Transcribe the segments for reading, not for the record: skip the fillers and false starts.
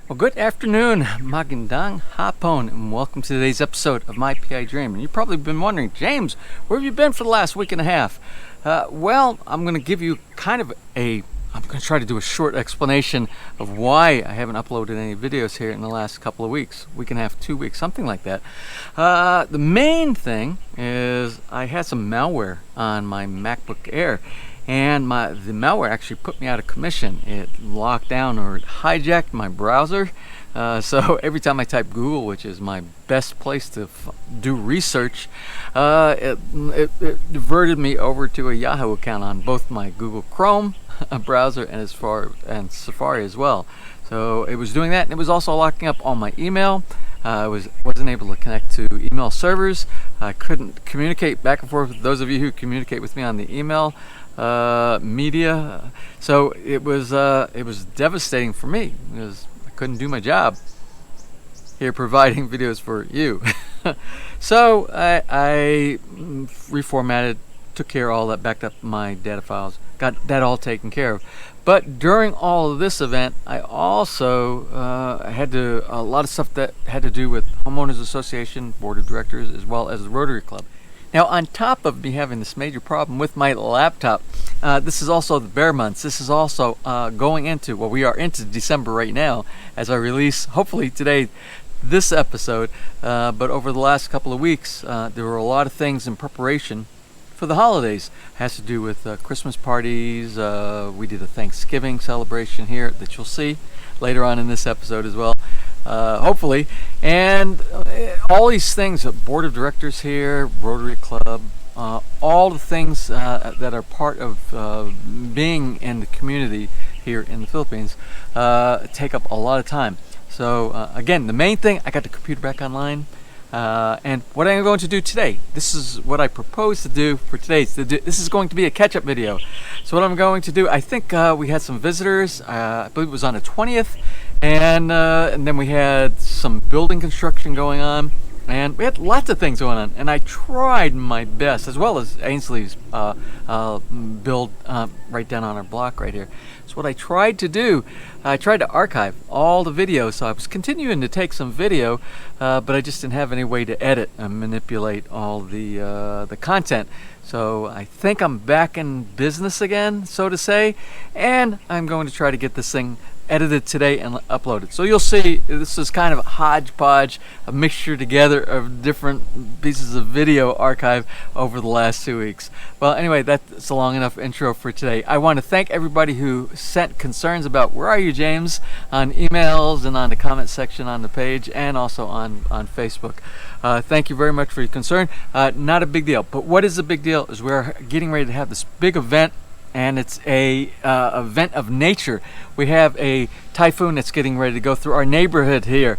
Well, good afternoon, magandang hapon, and welcome to today's episode of My MPID Dream. And you've probably been wondering, James, where have you been for the last week and a half? Well, I'm going to give you I'm going to try to do a short explanation of why I haven't uploaded any videos here in the last couple of weeks, week and a half, 2 weeks, something like that. The main thing is I had some malware on my MacBook Air. And the malware actually put me out of commission. It locked down or it hijacked my browser. So every time I type Google, which is my best place to do research, it diverted me over to a Yahoo account on both my Google Chrome browser and Safari as well. So it was doing that, and it was also locking up all my email. I wasn't able to connect to email servers. I couldn't communicate back and forth with those of you who communicate with me on the email media. So it was devastating for me because I couldn't do my job here providing videos for you. So I reformatted, took care of all that, backed up my data files, got that all taken care of. But during all of this event, I also had a lot of stuff that had to do with homeowners association, board of directors, as well as the Rotary Club. Now, on top of me having this major problem with my laptop, this is also the bear months. This is also we are into December right now as I release, hopefully today, this episode. But over the last couple of weeks, there were a lot of things in preparation for the holidays. It has to do with Christmas parties. We did a Thanksgiving celebration here that you'll see later on in this episode as well. Hopefully, and all these things, board of directors here, Rotary Club, all the things that are part of being in the community here in the Philippines take up a lot of time. So again, the main thing, I got the computer back online, and what I'm going to do today, this is what I propose to do for today. This is going to be a catch-up video. So what I'm going to do, I think we had some visitors, I believe it was on the 20th, and then we had some building construction going on, and we had lots of things going on, and I tried my best, as well as Ainsley's build right down on our block right here. So what I tried to do, I tried to archive all the videos, so I was continuing to take some video, but I just didn't have any way to edit and manipulate all the content. So I think I'm back in business again, so to say, and I'm going to try to get this thing edited today and uploaded. So you'll see this is kind of a hodgepodge, a mixture together of different pieces of video archive over the last 2 weeks. Well, anyway, that's a long enough intro for today. I want to thank everybody who sent concerns about where are you, James, on emails and on the comment section on the page, and also on Facebook. Thank you very much for your concern. Not a big deal, but what is a big deal is we're getting ready to have this big event, and it's a event of nature. We have a typhoon that's getting ready to go through our neighborhood here.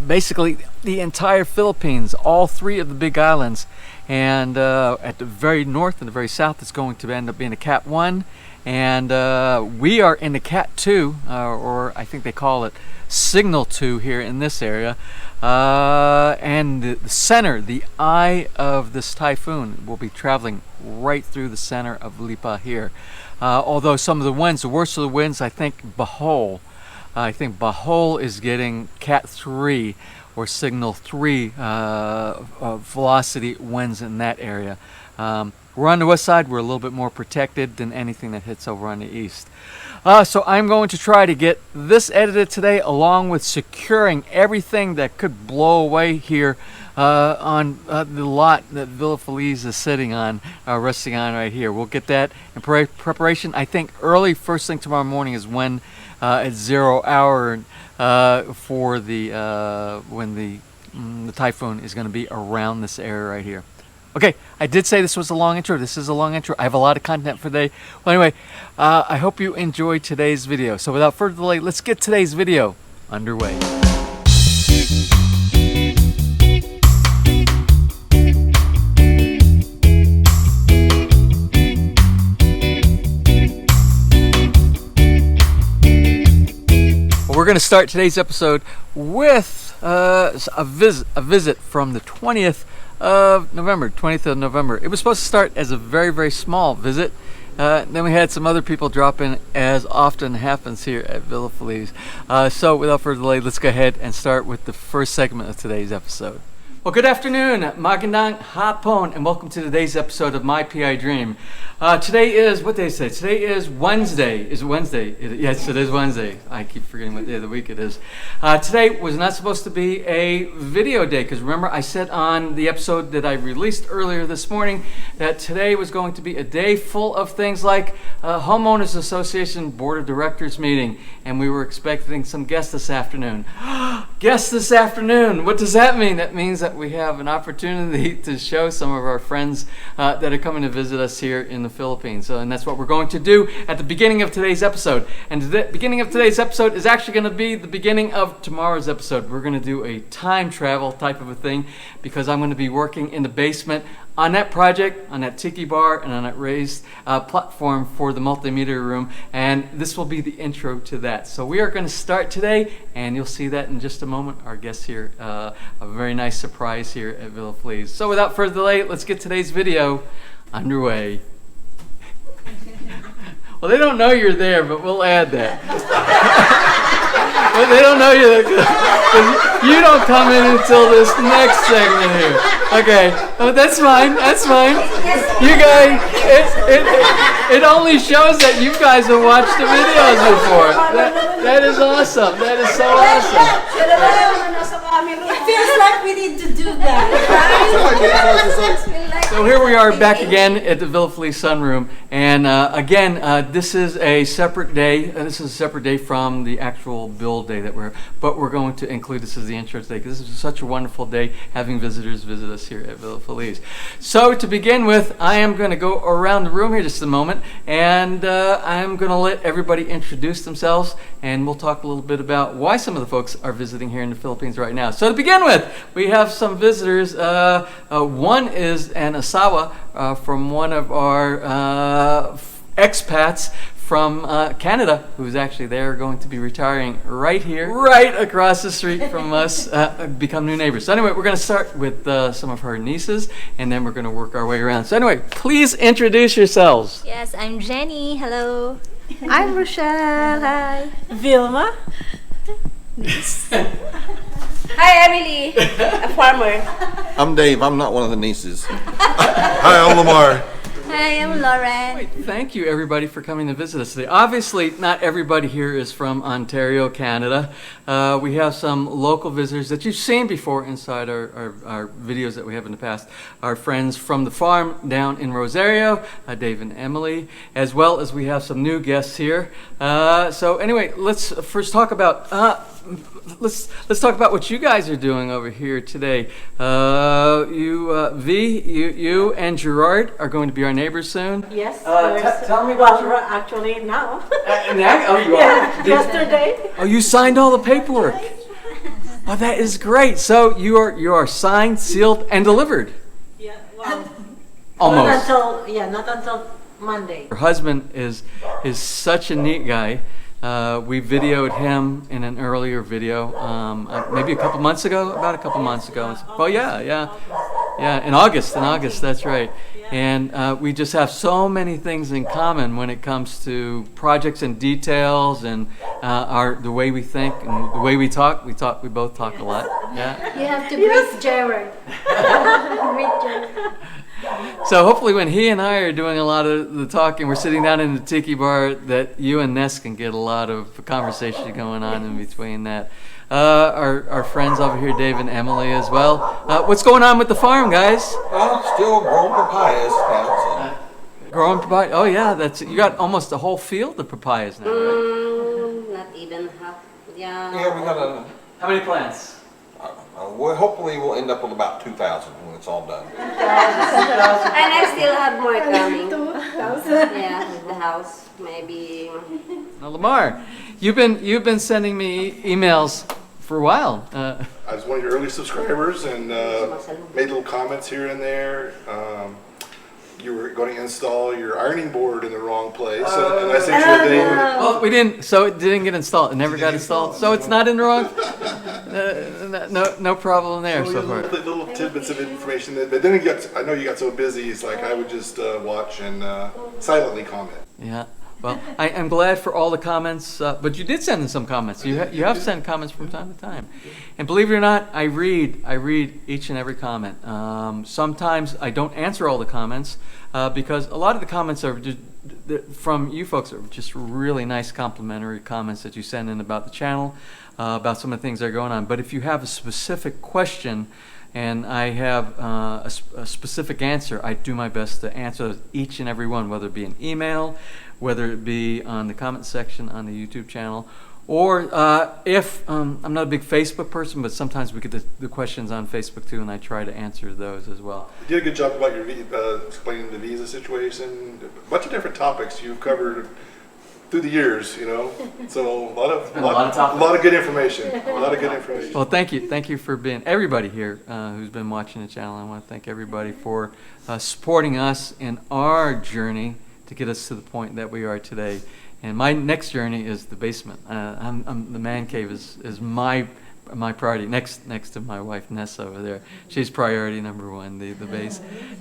Basically, the entire Philippines, all three of the big islands, and at the very north and the very south, it's going to end up being a Cat 1, and we are in the Cat 2, or I think they call it Signal 2 here in this area. And the center, the eye of this typhoon, will be traveling right through the center of Lipa here. Although some of the winds, the worst of the winds, I think Bohol is getting Cat 3 or Signal 3 velocity winds in that area. We're on the west side. We're a little bit more protected than anything that hits over on the east. So I'm going to try to get this edited today, along with securing everything that could blow away here on the lot that Villa Feliz is sitting on, resting on right here. We'll get that in preparation. I think early first thing tomorrow morning is when it's 0 hour for when the typhoon is going to be around this area right here. Okay, I did say this was a long intro. This is a long intro. I have a lot of content for today. Well, anyway, I hope you enjoyed today's video. So without further delay, let's get today's video underway. Well, we're going to start today's episode with a visit from the 20th of November. It was supposed to start as a very, very small visit, Then we had some other people drop in, as often happens here at Villa Felice. So without further delay, let's go ahead and start with the first segment of today's episode. Well, good afternoon, magandang hapon, and welcome to today's episode of My PI Dream. Today is, what day is today? Today is Wednesday. Is it Wednesday? Yes, it is Wednesday. I keep forgetting what day of the week it is. Today was not supposed to be a video day, because remember I said on the episode that I released earlier this morning that today was going to be a day full of things like Homeowners Association Board of Directors meeting, and we were expecting some guests this afternoon. Guests this afternoon! What does that mean? That means that we have an opportunity to show some of our friends that are coming to visit us here in the Philippines. And that's what we're going to do at the beginning of today's episode. And the beginning of today's episode is actually going to be the beginning of tomorrow's episode. We're going to do a time travel type of a thing because I'm going to be working in the basement on that project, on that tiki bar, and on that raised platform for the multimedia room. And this will be the intro to that. So we are going to start today, and you'll see that in just a moment. Our guests here, a very nice surprise here at Villa Felice. So without further delay, let's get today's video underway. Well, they don't know you're there, but we'll add that. Well, they don't know you're there because you don't come in until this next segment here. Okay, that's fine. That's fine. You guys, it only shows that you guys have watched the videos before. That is awesome. That is so awesome. It feels like we need to do that. So here we are back again at the Villa Felice Sunroom, and again, this is a separate day. This is a separate day from the actual build day that but we're going to include this as the intro today because this is such a wonderful day having visitors visit us here at Villa Felice. So to begin with, I am going to go around the room here just a moment, and I'm going to let everybody introduce themselves, and we'll talk a little bit about why some of the folks are visiting here in the Philippines right now. So to begin with, we have some visitors. One is an asawa from one of our expats from Canada, who's actually there, going to be retiring right here, right across the street from us, become new neighbors. So anyway, we're going to start with some of her nieces, and then we're going to work our way around. So anyway, please introduce yourselves. Yes, I'm Jenny. Hello. I'm Rochelle. Hi. Vilma. Hi, Emily. A farmer. I'm Dave. I'm not one of the nieces. Hi, I'm Lamar. Hi, I'm Lauren. Wait, thank you everybody for coming to visit us today. Obviously, not everybody here is from Ontario, Canada. We have some local visitors that you've seen before inside our videos that we have in the past. Our friends from the farm down in Rosario, Dave and Emily, as well as we have some new guests here. So anyway, let's first talk about let's talk about what you guys are doing over here today. You and Gerard are going to be our neighbors soon. Yes. Tell me about well, actually now. Oh, you are. Yesterday. Oh, you signed all the paperwork. Oh, that is great. So you are signed, sealed, and delivered. Yeah. Well. Almost. Not until Monday. Her husband is such a neat guy. We videoed him in an earlier video, maybe about a couple months ago. Well, yeah, in August, that's right. And we just have so many things in common when it comes to projects and details and the way we think and the way we talk. We both talk a lot. Yeah. You have to greet Gerard. Greet Gerard. So hopefully when he and I are doing a lot of the talking, we're sitting down in the tiki bar, that you and Ness can get a lot of conversation going on in between that. Our friends over here, Dave and Emily as well. What's going on with the farm, guys? Still growing papayas now. Growing papaya? Oh yeah, you got almost a whole field of papayas now, right? Not even half. Yeah. Yeah, we got How many plants? hopefully we'll end up with about 2,000 when it's all done. And I still have more coming. Yeah, with the house, maybe. Now, Lamar, you've been sending me emails for a while. I was one of your early subscribers and made little comments here and there. You were going to install your ironing board in the wrong place, and I sent you a date. Well, we didn't, so it didn't get installed. It never got installed, so it's not in the wrong. No problem there so far. Little tidbits of information. But then I know you got so busy. It's like I would just watch and silently comment. Yeah. Well, I'm glad for all the comments, but you did send in some comments. You have sent comments from time to time, and believe it or not, I read each and every comment. Sometimes I don't answer all the comments because a lot of the comments are just, from you folks are just really nice complimentary comments that you send in about the channel, about some of the things that are going on. But if you have a specific question, and I have a specific answer, I do my best to answer each and every one, whether it be an email, whether it be on the comment section on the YouTube channel, or if I'm not a big Facebook person, but sometimes we get the questions on Facebook too, and I try to answer those as well. You did a good job about your explaining the visa situation. A bunch of different topics you've covered through the years, you know. So a lot of good information. A lot of good information. Well, thank you for being everybody here who's been watching the channel. I want to thank everybody for supporting us in our journey to get us to the point that we are today. And my next journey is the basement. The man cave is my priority next to my wife Nessa over there. She's priority number one. The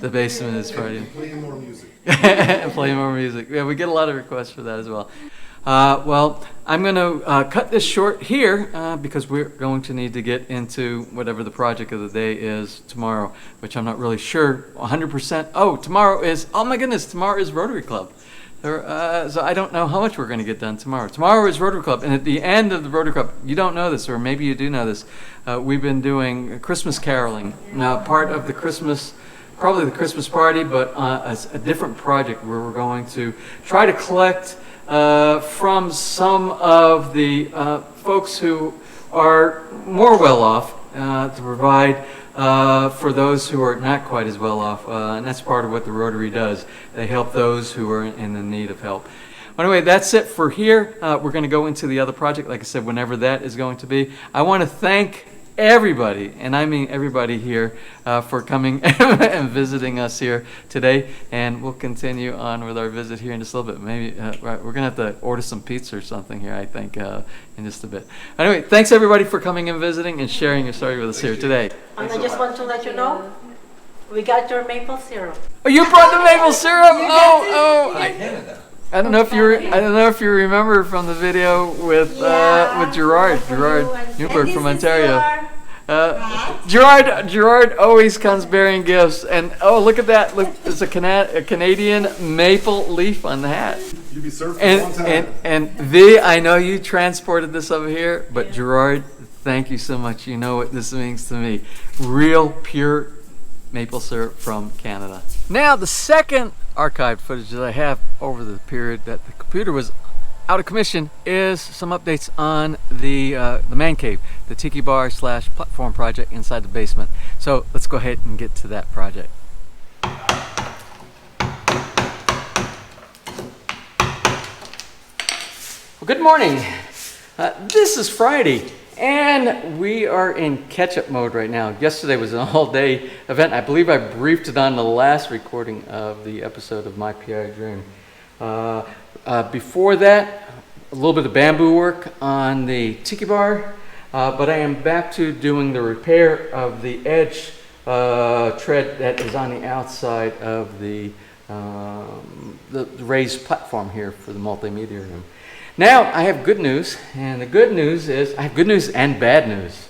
basement is priority. Playing more music. Play more music. Yeah, we get a lot of requests for that as well. Well, I'm going to cut this short here because we're going to need to get into whatever the project of the day is tomorrow, which I'm not really sure 100%. Oh, tomorrow is Rotary Club. So I don't know how much we're going to get done tomorrow. Tomorrow is Rotary Club, and at the end of the Rotary Club, you don't know this, or maybe you do know this, we've been doing Christmas caroling. Now, part of the Christmas, probably the Christmas party, but a different project where we're going to try to collect from some of the folks who are more well off to provide for those who are not quite as well off, and that's part of what the Rotary does. They help those who are in the need of help. Anyway, that's it for here. We're going to go into the other project, like I said, whenever that is going to be. I want to thank everybody, and I mean everybody here, for coming and visiting us here today, and we'll continue on with our visit here in just a little bit. Maybe we're going to have to order some pizza or something here, I think, in just a bit. Anyway, thanks everybody for coming and visiting and sharing your story with us here today. And I just want to let you know, we got your maple syrup. Oh, you brought the maple syrup! I don't know if you remember from the video with Gerard Newberg from Ontario. Gerard always comes bearing gifts, and oh, look at that! Look, there's a Canadian maple leaf on the hat. You'd be served for a long time. And V, I know you transported this over here, but Gerard, thank you so much. You know what this means to me. Real pure maple syrup from Canada. Now, the second archived footage that I have over the period that the computer was out of commission is some updates on the man cave, the tiki bar / platform project inside the basement. So let's go ahead and get to that project. Well, good morning. This is Friday, and we are in catch-up mode right now. Yesterday was an all-day event. I believe I briefed it on the last recording of the episode of My PI Dream. Before that, a little bit of bamboo work on the tiki bar, but I am back to doing the repair of the edge tread that is on the outside of the raised platform here for the multimedia room. Now, I have good news, and the good news is, I have good news and bad news.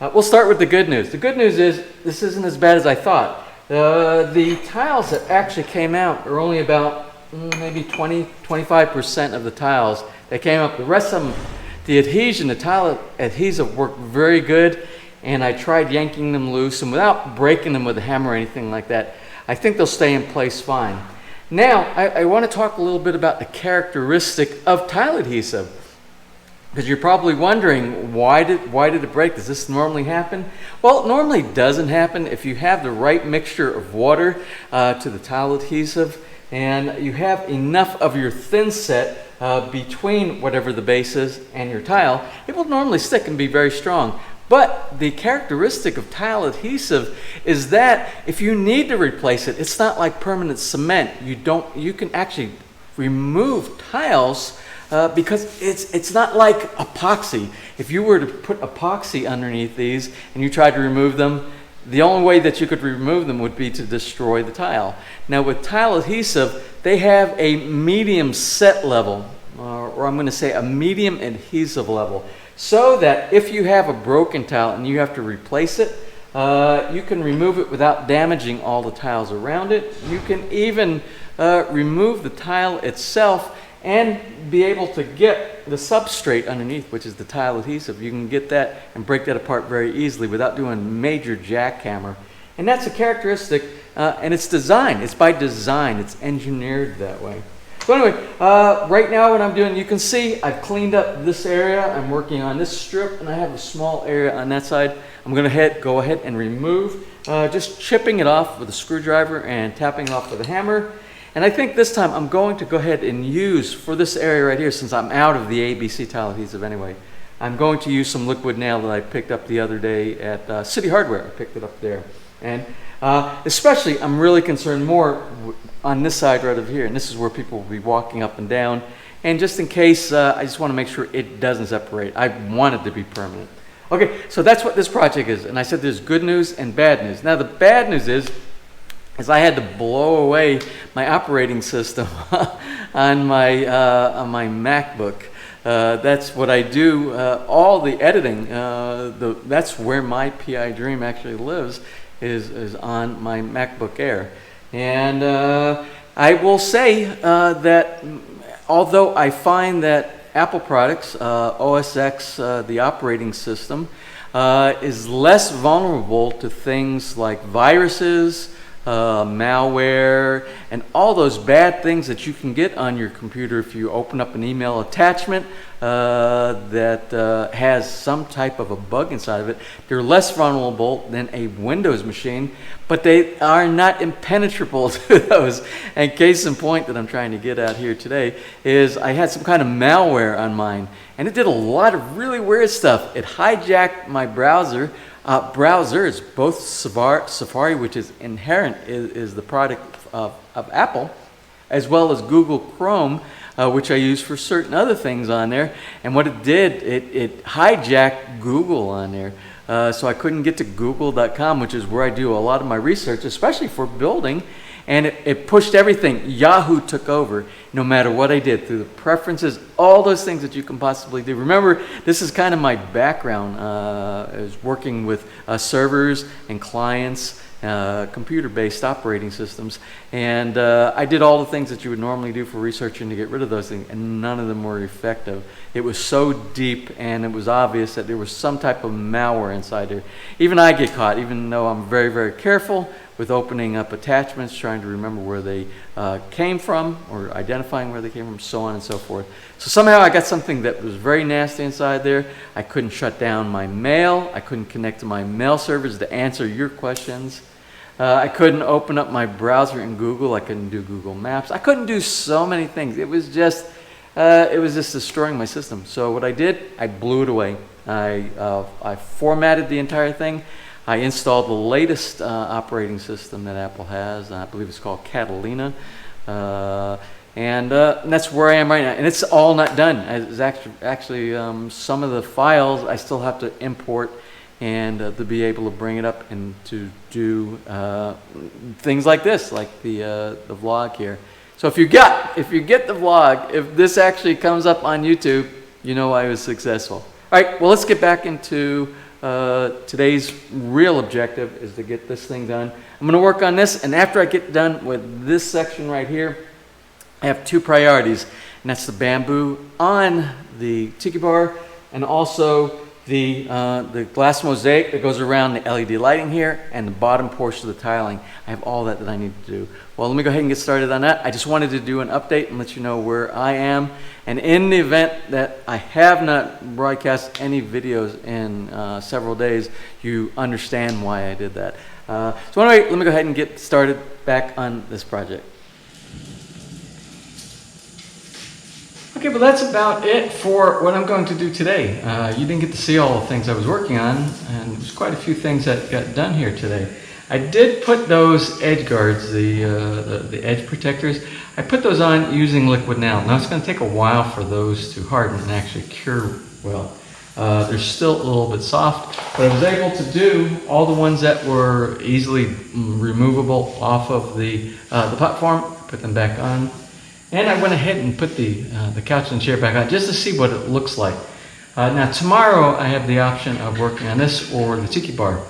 We'll start with the good news. The good news is, this isn't as bad as I thought. The tiles that actually came out are only about maybe 20-25% of the tiles that came up. The rest of them, the adhesion, the tile adhesive worked very good, and I tried yanking them loose, and without breaking them with a hammer or anything like that, I think they'll stay in place fine. Now, I want to talk a little bit about the characteristic of tile adhesive, because you're probably wondering, why did it break? Does this normally happen? Well, it normally doesn't happen if you have the right mixture of water to the tile adhesive, and you have enough of your thin set between whatever the base is and your tile. It will normally stick and be very strong. But the characteristic of tile adhesive is that if you need to replace it, it's not like permanent cement. You can actually remove tiles because it's not like epoxy. If you were to put epoxy underneath these and you tried to remove them, the only way that you could remove them would be to destroy the tile. Now with tile adhesive, they have a medium set level, or I'm going to say a medium adhesive level, so that if you have a broken tile and you have to replace it, you can remove it without damaging all the tiles around it. You can even remove the tile itself and be able to get the substrate underneath, which is the tile adhesive. You can get that and break that apart very easily without doing major jackhammer. And that's a characteristic, and it's designed. It's by design. It's engineered that way. So anyway, right now what I'm doing, you can see I've cleaned up this area. I'm working on this strip, and I have a small area on that side. I'm going to go ahead and remove, just chipping it off with a screwdriver and tapping it off with a hammer. And I think this time I'm going to go ahead and use, for this area right here, since I'm out of the ABC tile adhesive anyway, I'm going to use some liquid nail that I picked up the other day at City Hardware. I picked it up there. And especially, I'm really concerned more on this side right over here. And this is where people will be walking up and down. And just in case, I just want to make sure it doesn't separate. I want it to be permanent. Okay, so that's what this project is. And I said there's good news and bad news. Now the bad news is I had to blow away my operating system on my MacBook. That's what I do. All the editing, that's where my PI dream actually lives, is on my MacBook Air. And I will say that although I find that Apple products, OS X, the operating system, is less vulnerable to things like viruses, malware, and all those bad things that you can get on your computer if you open up an email attachment that has some type of a bug inside of it. They're less vulnerable than a Windows machine, but they are not impenetrable to those. And case in point that I'm trying to get at here today is I had some kind of malware on mine, and it did a lot of really weird stuff. It hijacked my browsers, both Safari, which is inherent, is the product of Apple, as well as Google Chrome, which I use for certain other things on there. And what it did, it hijacked Google on there. So I couldn't get to google.com, which is where I do a lot of my research, especially for building. And it pushed everything. Yahoo took over no matter what I did, through the preferences, all those things that you can possibly do. Remember, this is kind of my background, is working with servers and clients, computer-based operating systems. And I did all the things that you would normally do for researching to get rid of those things, and none of them were effective. It was so deep, and it was obvious that there was some type of malware inside there. Even I get caught, even though I'm very, very careful with opening up attachments, trying to remember where they came from, or identifying where they came from, so on and so forth. So somehow I got something that was very nasty inside there. I couldn't shut down my mail. I couldn't connect to my mail servers to answer your questions. I couldn't open up my browser in Google. I couldn't do Google Maps. I couldn't do so many things. It was just destroying my system. So what I did, I blew it away. I formatted the entire thing. I installed the latest operating system that Apple has. I believe it's called Catalina. And that's where I am right now. And it's all not done. It's actually some of the files I still have to import, and to be able to bring it up and to do things like this, like the vlog here. So if you get the vlog, if this actually comes up on YouTube, you know I was successful. All right, well, let's get back into today's real objective, is to get this thing done. I'm going to work on this, and after I get done with this section right here, I have two priorities, and that's the bamboo on the tiki bar, and also the glass mosaic that goes around the LED lighting here, and the bottom portion of the tiling. I have all that I need to do. Well, let me go ahead and get started on that. I just wanted to do an update and let you know where I am. And in the event that I have not broadcast any videos in several days, you understand why I did that. So anyway, let me go ahead and get started back on this project. Okay, well, that's about it for what I'm going to do today. You didn't get to see all the things I was working on, and there's quite a few things that got done here today. I did put those edge guards, the edge protectors, I put those on using liquid nail. Now it's going to take a while for those to harden and actually cure well. They're still a little bit soft, but I was able to do all the ones that were easily removable off of the platform, put them back on. And I went ahead and put the couch and chair back on just to see what it looks like. Now tomorrow I have the option of working on this or the tiki bar.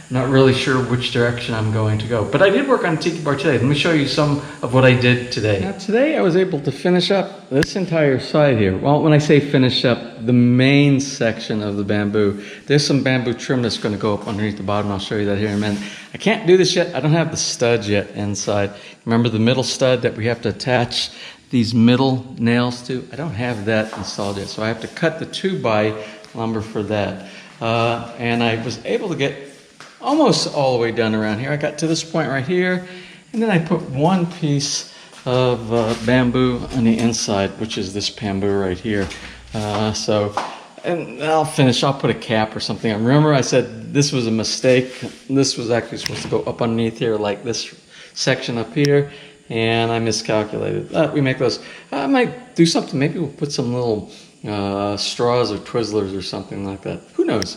Not really sure which direction I'm going to go, but I did work on the tiki bar today. Let me show you some of what I did today. Now today I was able to finish up this entire side here. Well, when I say finish up, the main section of the bamboo. There's some bamboo trim that's going to go up underneath the bottom. I'll show you that here in a minute. I can't do this yet. I don't have the studs yet inside. Remember the middle stud that we have to attach these middle nails to? I don't have that installed yet, so I have to cut the 2x lumber for that. And I was able to get almost all the way done around here. I got to this point right here, and then I put one piece of bamboo on the inside, which is this bamboo right here. And I'll finish. I'll put a cap or something. I remember I said this was a mistake. This was actually supposed to go up underneath here, like this section up here, and I miscalculated. We make those. I might do something. Maybe we'll put some little straws or Twizzlers or something like that. Who knows?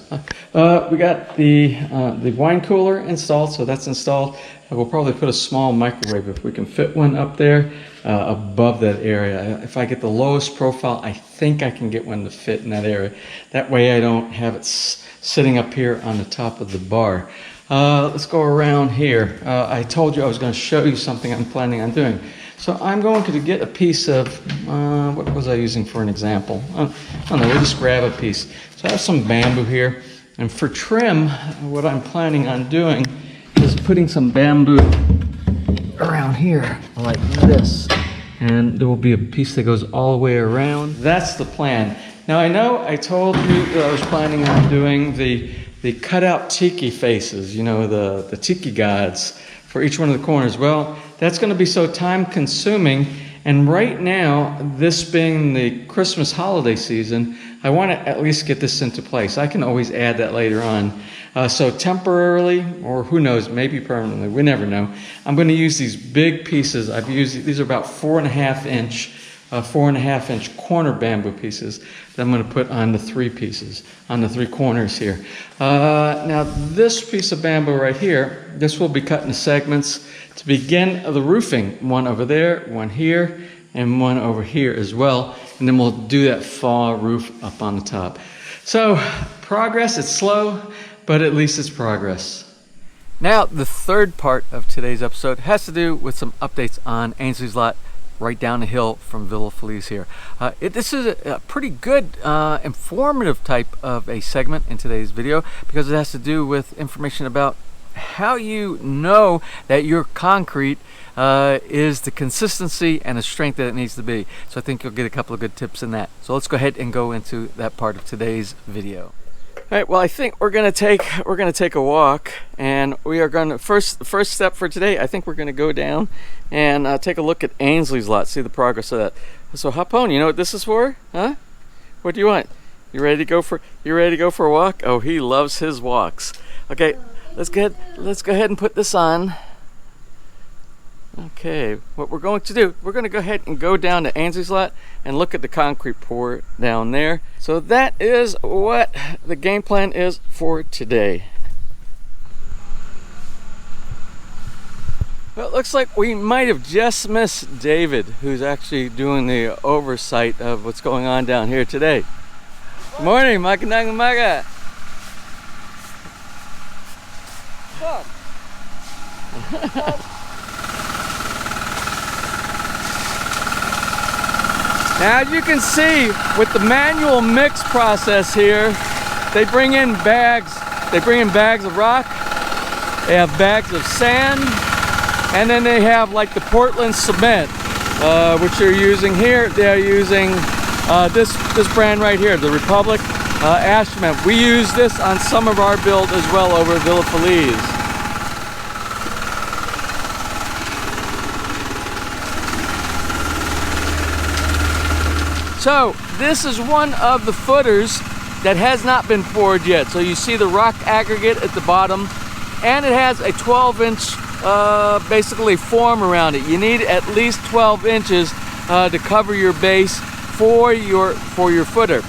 We got the wine cooler installed, so that's installed. We'll probably put a small microwave if we can fit one up there above that area. If I get the lowest profile, I think I can get one to fit in that area. That way I don't have it sitting up here on the top of the bar. Let's go around here. I told you I was going to show you something I'm planning on doing. So I'm going to get a piece of, what was I using for an example? I don't know, we'll just grab a piece. So I have some bamboo here. And for trim, what I'm planning on doing is putting some bamboo around here, like this. And there will be a piece that goes all the way around. That's the plan. Now I know I told you that I was planning on doing the cutout tiki faces, you know, the tiki gods for each one of the corners. Well, that's going to be so time consuming, and right now, this being the Christmas holiday season, I want to at least get this into place. I can always add that later on. So temporarily, or who knows, maybe permanently, we never know. I'm going to use these big pieces. I've used, these are about 4.5 inch corner bamboo pieces that I'm going to put on the 3 pieces, on the 3 corners here. Now this piece of bamboo right here, this will be cut into segments to begin the roofing. One over there, one here, and one over here as well. And then we'll do that fall roof up on the top. So progress, it's slow, but at least it's progress. Now the third part of today's episode has to do with some updates on Ainsley's lot right down the hill from Villa Felice here. This is a pretty good informative type of a segment in today's video because it has to do with information about how you know that your concrete is the consistency and the strength that it needs to be. So I think you'll get a couple of good tips in that. So let's go ahead and go into that part of today's video. All right, well, I think we're gonna take a walk, and we are gonna first step for today. I think we're gonna go down and take a look at Ainsley's lot, see the progress of that. So hop on. You know what this is for, huh? What do you want? You ready to go for a walk? Oh, he loves his walks. Okay, let's go ahead and put this on. Okay, what we're going to do, we're going to go ahead and go down to Ainsley's lot and look at the concrete pour down there. So that is what the game plan is for today. Well, it looks like we might have just missed David, who's actually doing the oversight of what's going on down here today. Good morning, magandang umaga. Now, as you can see, with the manual mix process here, they bring in bags of rock, they have bags of sand, and then they have like the Portland cement, which they're using here. They're using this brand right here, the Republic Ash Cement. We use this on some of our build as well over at Villa Felice. So this is one of the footers that has not been poured yet. So you see the rock aggregate at the bottom. and it has a 12-inch basically form around it. You need at least 12 inches to cover your base for your footer.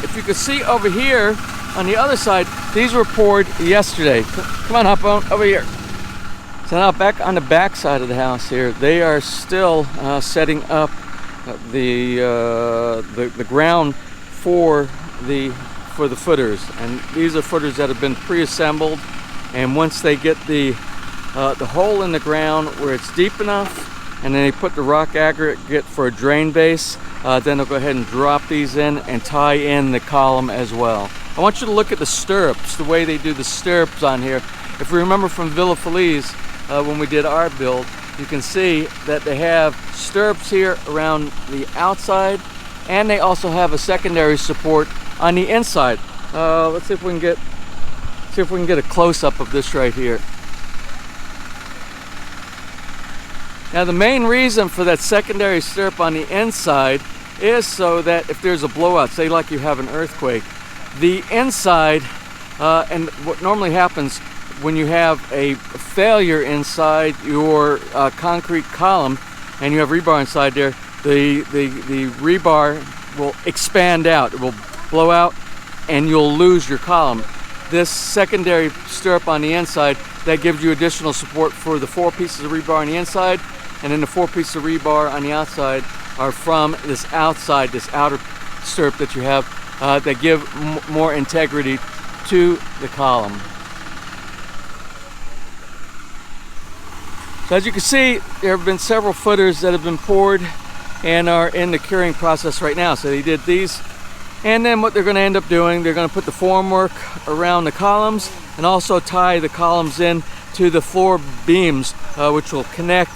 If you can see over here on the other side, these were poured yesterday. Come on, hop on over here. So now back on the back side of the house here, they are still setting up the ground for the footers, and these are footers that have been pre-assembled. And once they get the hole in the ground where it's deep enough, and then they put the rock aggregate for a drain base, then they'll go ahead and drop these in and tie in the column as well. I want you to look at the stirrups, the way they do the stirrups on here. If we remember from Villa Felice, when we did our build, you can see that they have stirrups here around the outside, and they also have a secondary support on the inside. Let's see if we can get a close-up of this right here. Now the main reason for that secondary stirrup on the inside is so that if there's a blowout, say like you have an earthquake, the inside, and what normally happens when you have a failure inside your concrete column and you have rebar inside there, the rebar will expand out, it will blow out, and you'll lose your column. This secondary stirrup on the inside, that gives you additional support for the 4 pieces of rebar on the inside, and then the 4 pieces of rebar on the outside are from this outside, this outer stirrup that you have, that give more integrity to the column. So as you can see, there have been several footers that have been poured and are in the curing process right now. So they did these, and then what they're going to end up doing, they're going to put the formwork around the columns and also tie the columns in to the floor beams, which will connect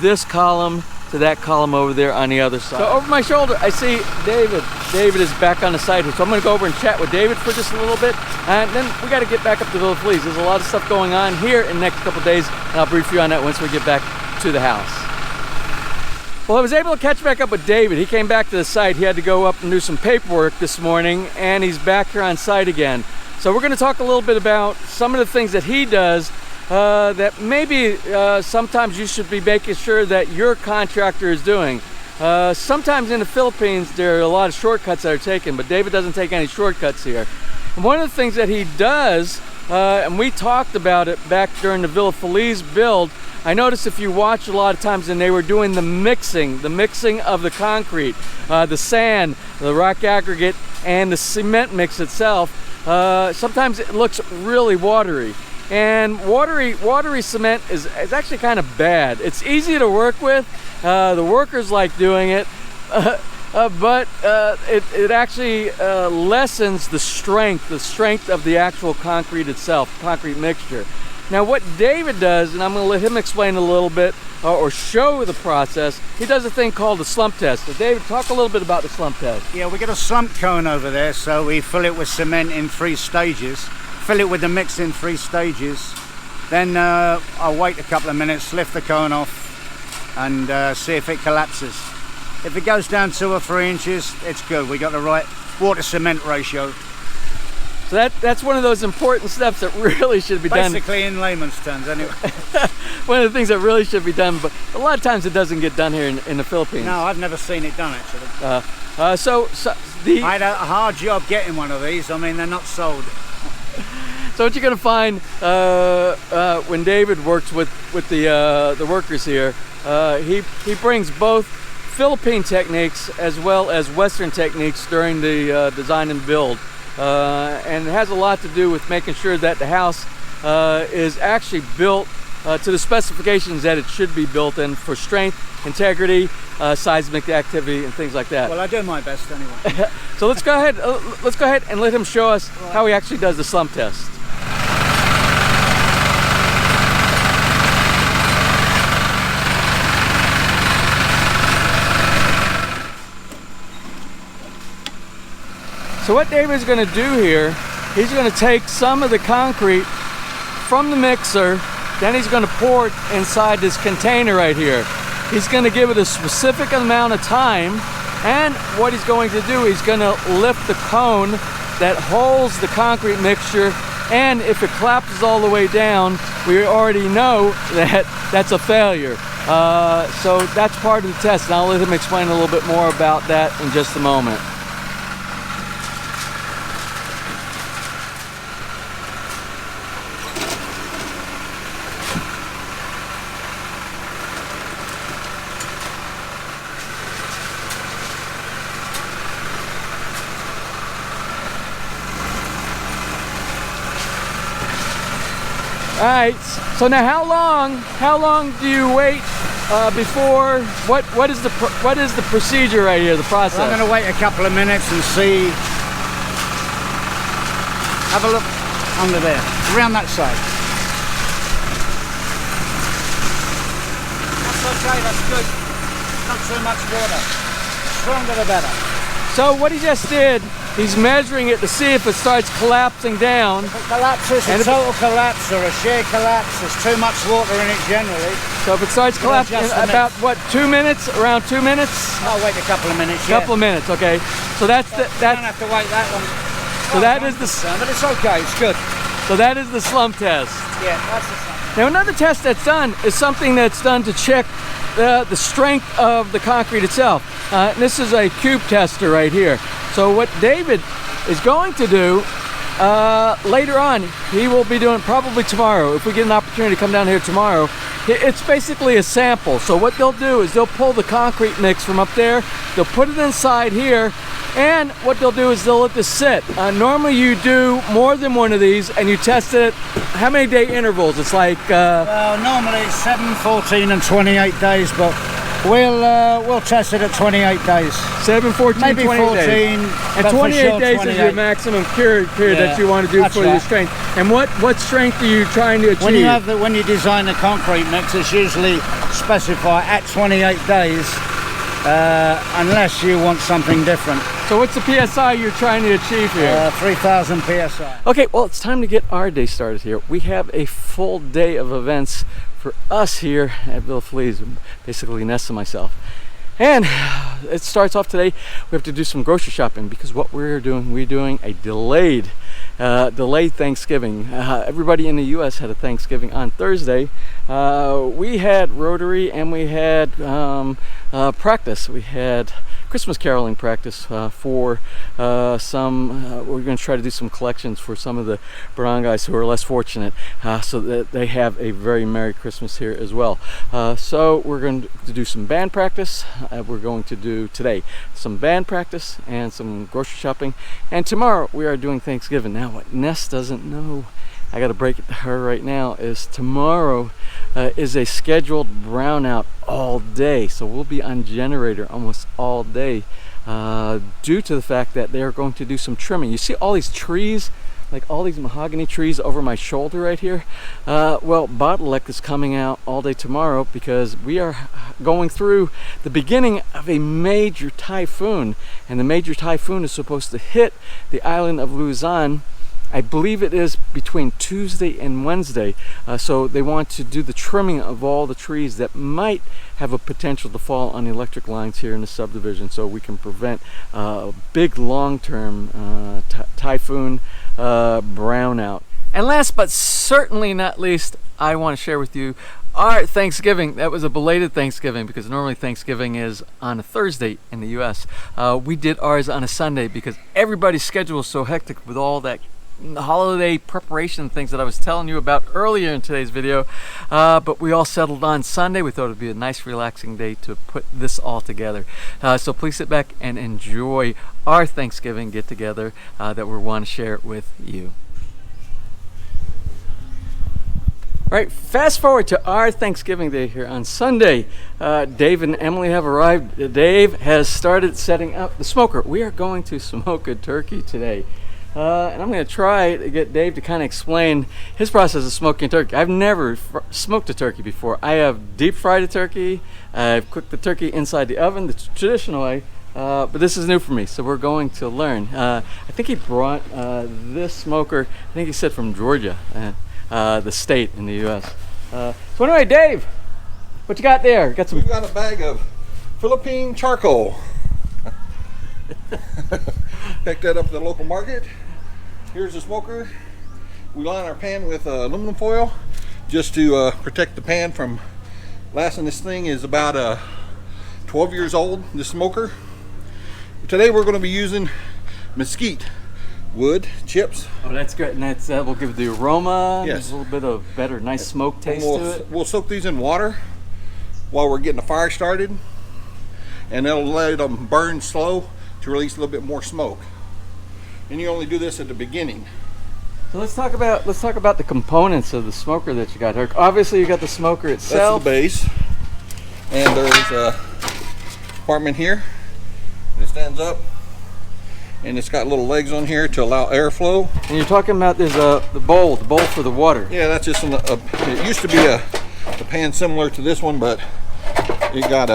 this column to that column over there on the other side. So over my shoulder, I see David. David is back on the side here. So I'm going to go over and chat with David for just a little bit. And then we got to get back up to Villa Felice. There's a lot of stuff going on here in the next couple of days. And I'll brief you on that once we get back to the house. Well, I was able to catch back up with David. He came back to the site. He had to go up and do some paperwork this morning. And he's back here on site again. So we're going to talk a little bit about some of the things that he does that maybe sometimes you should be making sure that your contractor is doing. Sometimes in the Philippines there are a lot of shortcuts that are taken, but David doesn't take any shortcuts here. And one of the things that he does, and we talked about it back during the Villa Felice build, I noticed if you watch a lot of times, and they were doing the mixing of the concrete, the sand, the rock aggregate, and the cement mix itself. Sometimes it looks really watery. And watery cement is actually kind of bad. It's easy to work with. The workers like doing it, but it actually lessens the strength of the actual concrete itself, concrete mixture. Now what David does, and I'm going to let him explain a little bit or show the process, he does a thing called the slump test. So David, talk a little bit about the slump test. Yeah, we got a slump cone over there, so we fill it with cement in 3 stages. Fill it with the mix in 3 stages. Then I'll wait a couple of minutes, lift the cone off, and see if it collapses. If it goes down 2 or 3 inches, it's good. We got the right water cement ratio. So that's one of those important steps that really should be done. Basically in layman's terms, anyway. One of the things that really should be done, but a lot of times it doesn't get done here in the Philippines. No, I've never seen it done actually. I had a hard job getting one of these. I mean, they're not sold. So what you're going to find when David works with the workers here, he brings both Philippine techniques as well as Western techniques during the design and build, and it has a lot to do with making sure that the house is actually built to the specifications that it should be built in for strength, integrity, seismic activity, and things like that. Well, I do my best anyway. So let's go ahead and let him show us how he actually does the slump test. So what David's going to do here, he's going to take some of the concrete from the mixer, then he's going to pour it inside this container right here. He's going to give it a specific amount of time, and what he's going to do, he's going to lift the cone that holds the concrete mixture And if it collapses all the way down, we already know that that's a failure. So that's part of the test, and I'll let him explain a little bit more about that in just a moment. All right, so now how long do you wait before, what is the procedure right here, the process? I'm going to wait a couple of minutes and see. Have a look under there, around that side. That's okay, that's good. Not too much water. Stronger the better. So what he just did, he's measuring it to see if it starts collapsing down. If it collapses, a total collapse or a shear collapse, there's too much water in it generally. So if it starts collapsing in about what, 2 minutes? Around 2 minutes? I'll wait a couple of minutes. Couple of minutes, okay. So that's the don't have to wait that long. So that is the but it's okay, it's good. So that is the slump test. Yeah, that's the slump. Now another test that's done is something that's done to check the strength of the concrete itself. This is a cube tester right here. So what David is going to do later on, he will be doing probably tomorrow, if we get an opportunity to come down here tomorrow. It's basically a sample. So what they'll do is they'll pull the concrete mix from up there, they'll put it inside here, and what they'll do is they'll let this sit. Normally you do more than one of these and you test it at how many day intervals? It's like well, normally it's 7, 14 and 28 days, but we'll test it at 28 days. 7, 14, maybe 28 14 days. And 28 days 28. Is your maximum period that you want to do for your strength. And what strength are you trying to achieve? When you design the concrete mix, it's usually specified at 28 days, unless you want something different. So what's the PSI you're trying to achieve here? 3,000 PSI. Okay, well, it's time to get our day started here. We have a full day of events for us here at Villa Felice, basically Ness and myself. And it starts off today, we have to do some grocery shopping because what we're doing a delayed Thanksgiving. Everybody in the US had a Thanksgiving on Thursday. We had Rotary and we had practice. We had Christmas caroling practice for some. We're going to try to do some collections for some of the barangays who are less fortunate, so that they have a very Merry Christmas here as well. So we're going to do some band practice. We're going to do today some band practice and some grocery shopping, and tomorrow we are doing Thanksgiving. Now what Ness doesn't know, I got to break it to her right now, is tomorrow is a scheduled brownout all day. So we'll be on generator almost all day due to the fact that they're going to do some trimming. You see all these trees, like all these mahogany trees over my shoulder right here? Well, bottleneck is coming out all day tomorrow because we are going through the beginning of a major typhoon, and the major typhoon is supposed to hit the island of Luzon. I believe it is between Tuesday and Wednesday. So they want to do the trimming of all the trees that might have a potential to fall on the electric lines here in the subdivision, so we can prevent a big long-term typhoon brownout. And last but certainly not least, I want to share with you our Thanksgiving. That was a belated Thanksgiving because normally Thanksgiving is on a Thursday in the US. We did ours on a Sunday because everybody's schedule was so hectic with all that holiday preparation things that I was telling you about earlier in today's video, but we all settled on Sunday. We thought it would be a nice relaxing day to put this all together. So please sit back and enjoy our Thanksgiving get together that we want to share with you. All right, fast forward to our Thanksgiving Day here on Sunday. Dave and Emily have arrived. Dave has started setting up the smoker. We are going to smoke a turkey today. And I'm going to try to get Dave to kind of explain his process of smoking turkey. I've never smoked a turkey before. I have deep fried a turkey. I've cooked the turkey inside the oven the traditional way, but this is new for me, so we're going to learn. I think he brought this smoker, I think he said from Georgia, the state in the U.S. So anyway, Dave, what you got there? We've got a bag of Philippine charcoal. Picked that up at the local market. Here's the smoker. We line our pan with aluminum foil just to protect the pan from lasting. This thing is about 12 years old, this smoker. Today we're going to be using mesquite wood chips. Oh, that's great. And that will give the aroma. Yes. A little bit of better, nice smoke taste to it. We'll soak these in water while we're getting the fire started, and that'll let them burn slow to release a little bit more smoke. And you only do this at the beginning. So let's talk about the components of the smoker that you got here. Obviously, you got the smoker itself. That's the base, and there's a compartment here. It stands up, and it's got little legs on here to allow airflow. And you're talking about there's the bowl for the water. Yeah, that's just it used to be a pan similar to this one, but it got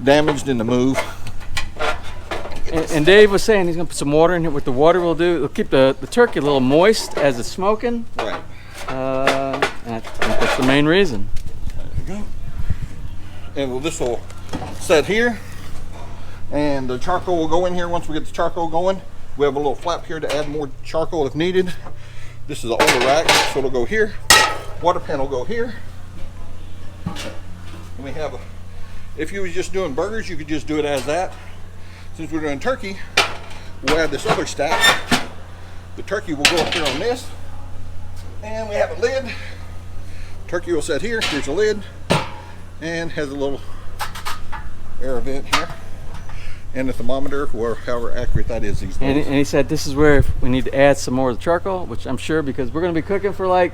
damaged in the move. And Dave was saying he's gonna put some water in it. What the water will do, it'll keep the turkey a little moist as it's smoking. Right. And I think that's the main reason. There you go. And this will set here, and the charcoal will go in here. Once we get the charcoal going, we have a little flap here to add more charcoal if needed. This is an older rack, so it'll go here. Water pan will go here. And we have if you was just doing burgers, you could just do it as that. Since we're doing turkey, we'll add this other stack. The turkey will go up here on this, and we have a lid. Turkey will sit here. Here's a lid, and has a little air vent here, and a thermometer, or however accurate that is these days. And he said this is where we need to add some more of the charcoal, which I'm sure because we're going to be cooking for like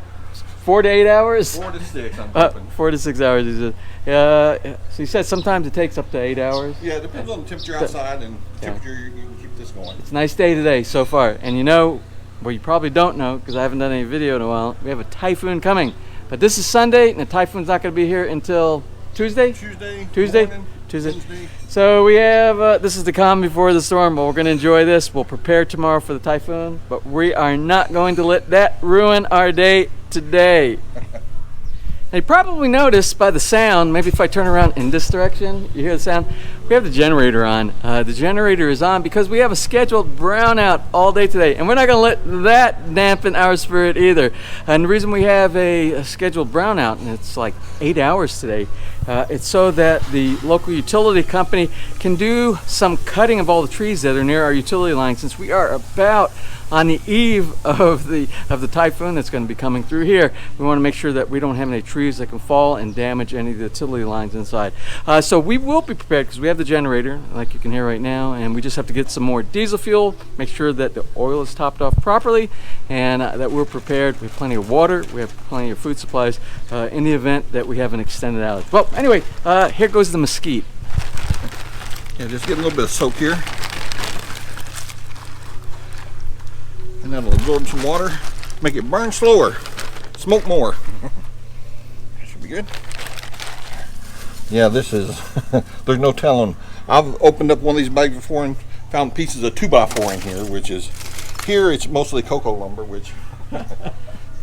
4 to 8 hours. 4 to 6, I'm hoping. 4 to 6 hours. He said. So he said sometimes it takes up to 8 hours. Yeah, it depends on the temperature outside and temperature. You can keep this going. It's a nice day today so far. And you know, well, you probably don't know because I haven't done any video in a while. We have a typhoon coming. But this is Sunday, and the typhoon's not going to be here until Tuesday? Tuesday. Tuesday. Wednesday. So we have, this is the calm before the storm, but we're going to enjoy this. We'll prepare tomorrow for the typhoon, but we are not going to let that ruin our day today. Now, you probably noticed by the sound, maybe if I turn around in this direction, you hear the sound, we have the generator on. The generator is on because we have a scheduled brownout all day today, and we're not going to let that dampen our spirit either. And the reason we have a scheduled brownout, and it's like 8 hours today, it's so that the local utility company can do some cutting of all the trees that are near our utility line, since we are about on the eve of the typhoon that's going to be coming through here. We want to make sure that we don't have any trees that can fall and damage any of the utility lines inside. So we will be prepared because we have the generator, like you can hear right now, and we just have to get some more diesel fuel, make sure that the oil is topped off properly, and that we're prepared. We have plenty of water, we have plenty of food supplies in the event that we have an extended outage. Well, anyway, here goes the mesquite. Yeah, just get a little bit of soak here. And that'll absorb some water, make it burn slower, smoke more. Should be good. Yeah, this is, there's no telling. I've opened up one of these bags before and found pieces of 2x4 in here, which is, here it's mostly cocoa lumber, which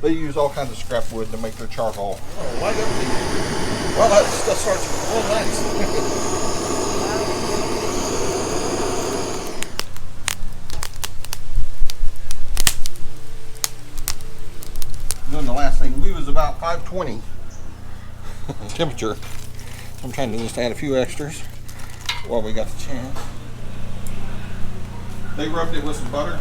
they use all kinds of scrap wood to make their charcoal. Oh, light up the, well, that stuff starts real nice. Doing the last thing, we was about 520 temperature. I'm trying to just add a few extras while we got the chance. They rubbed it with some butter.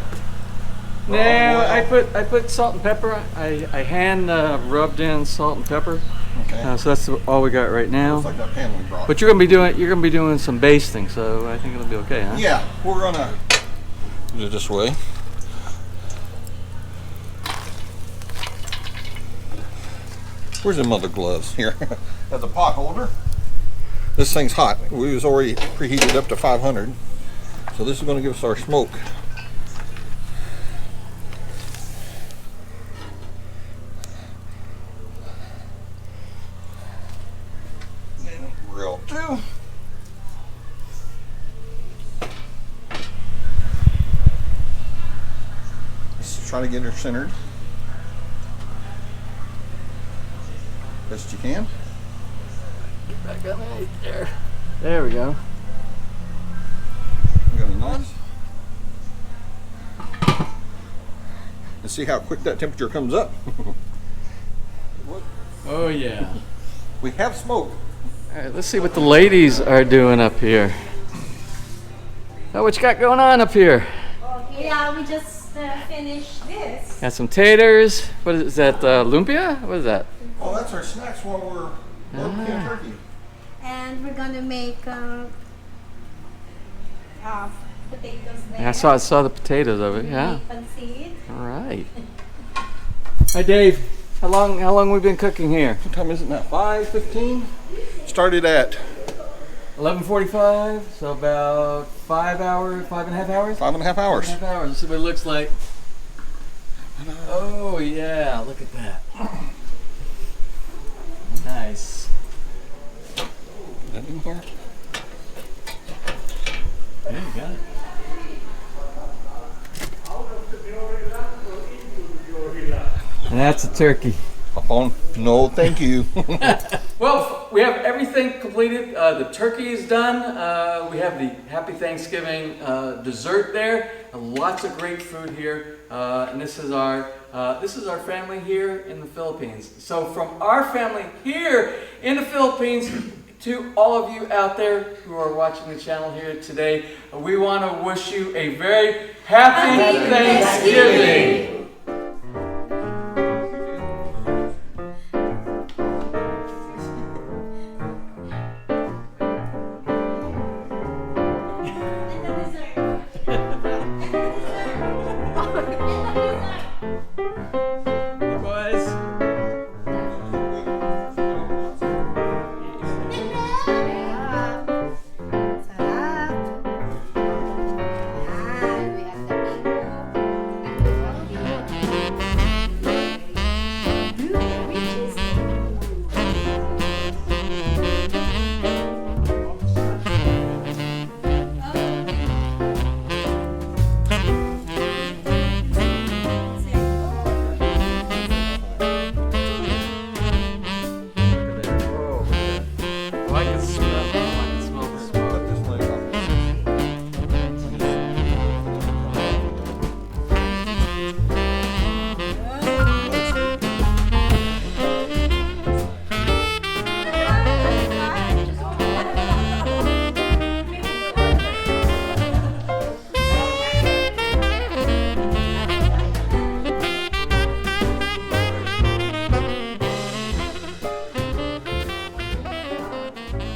No, I put salt and pepper. I hand rubbed in salt and pepper. Okay. So that's all we got right now. Looks like that pan we brought. But you're gonna be doing some basting, so I think it'll be okay, huh? Yeah, we're gonna do it this way. Where's the mother gloves? Here. As a pot holder. This thing's hot. We was already preheated up to 500. So this is going to give us our smoke. And grill too. Let's try to get her centered. Best you can. Get back underneath there. There we go. You got any knives? and see how quick that temperature comes up. Oh yeah. We have smoke. All right, let's see what the ladies are doing up here. Oh, what you got going on up here? Yeah, we just finished this. Got some taters. What is that? Lumpia? What is that? Oh, that's our snacks while we're working turkey. And we're gonna make potatoes there. I saw the potatoes of it. Yeah. Pancit. All right. Hi, Dave. How long we been cooking here? What time is it now? 5:15. Started at 11:45. So about 5 hours, 5.5 hours. 5.5 hours. 5.5 hours. Let's see what it looks like. Oh yeah, look at that. Nice. That didn't work. There you got it. And that's a turkey. Up on? No, thank you. Well, we have everything completed. The turkey is done. We have the Happy Thanksgiving dessert there. Lots of great food here. And this is our family here in the Philippines. So from our family here in the Philippines to all of you out there who are watching the channel here today, we want to wish you a very happy Thanksgiving.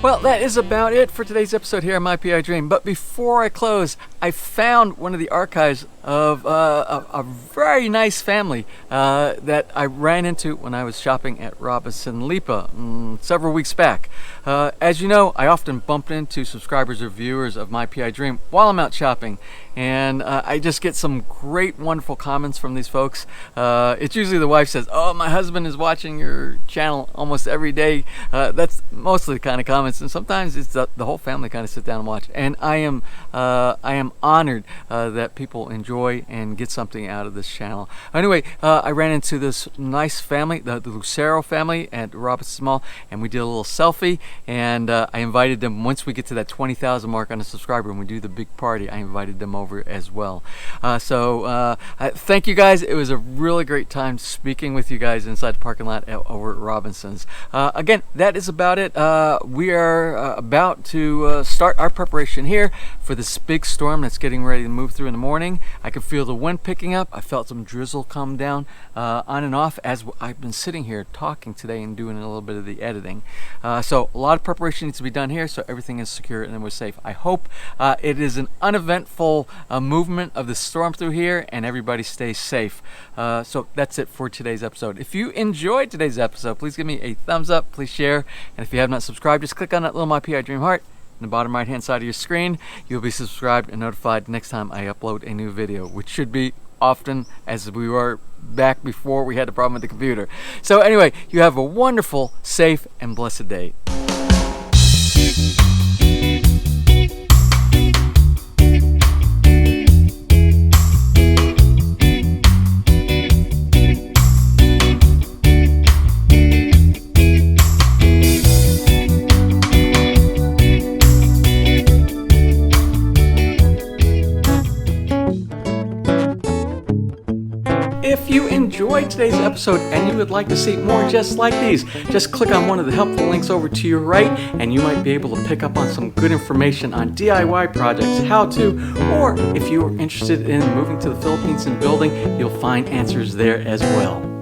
Well, that is about it for today's episode here on My PI Dream. But before I close, I found one of the archives of a very nice family that I ran into when I was shopping at Robinson Lipa several weeks back. As you know, I often bump into subscribers or viewers of My PI Dream while I'm out shopping. And I just get some great, wonderful comments from these folks. It's usually the wife says, "Oh, my husband is watching your channel almost every day." That's mostly the kind of comments, and sometimes it's the whole family kind of sit down and watch. And I am honored that people enjoy and get something out of this channel. Anyway, I ran into this nice family, the Lucero family at Robinson Mall, and we did a little selfie. And I invited them once we get to that 20,000 mark on the subscriber, and we do the big party. I invited them over as well. So thank you guys. It was a really great time speaking with you guys inside the parking lot over at Robinson's. Again, that is about it. We are about to start our preparation here for this big storm that's getting ready to move through in the morning. I can feel the wind picking up. I felt some drizzle come down on and off as I've been sitting here talking today and doing a little bit of the editing. So a lot of preparation needs to be done here so everything is secure and we're safe. I hope it is an uneventful movement of the storm through here and everybody stays safe. So that's it for today's episode. If you enjoyed today's episode, please give me a thumbs up, please share, and if you have not subscribed, just click on that little My PI Dream heart in the bottom right hand side of your screen. You'll be subscribed and notified next time I upload a new video, which should be often as we were back before we had the problem with the computer. So anyway, you have a wonderful, safe, and blessed day. If enjoyed today's episode and you would like to see more just like these, just click on one of the helpful links over to your right and you might be able to pick up on some good information on DIY projects, how to, or if you are interested in moving to the Philippines and building, you'll find answers there as well.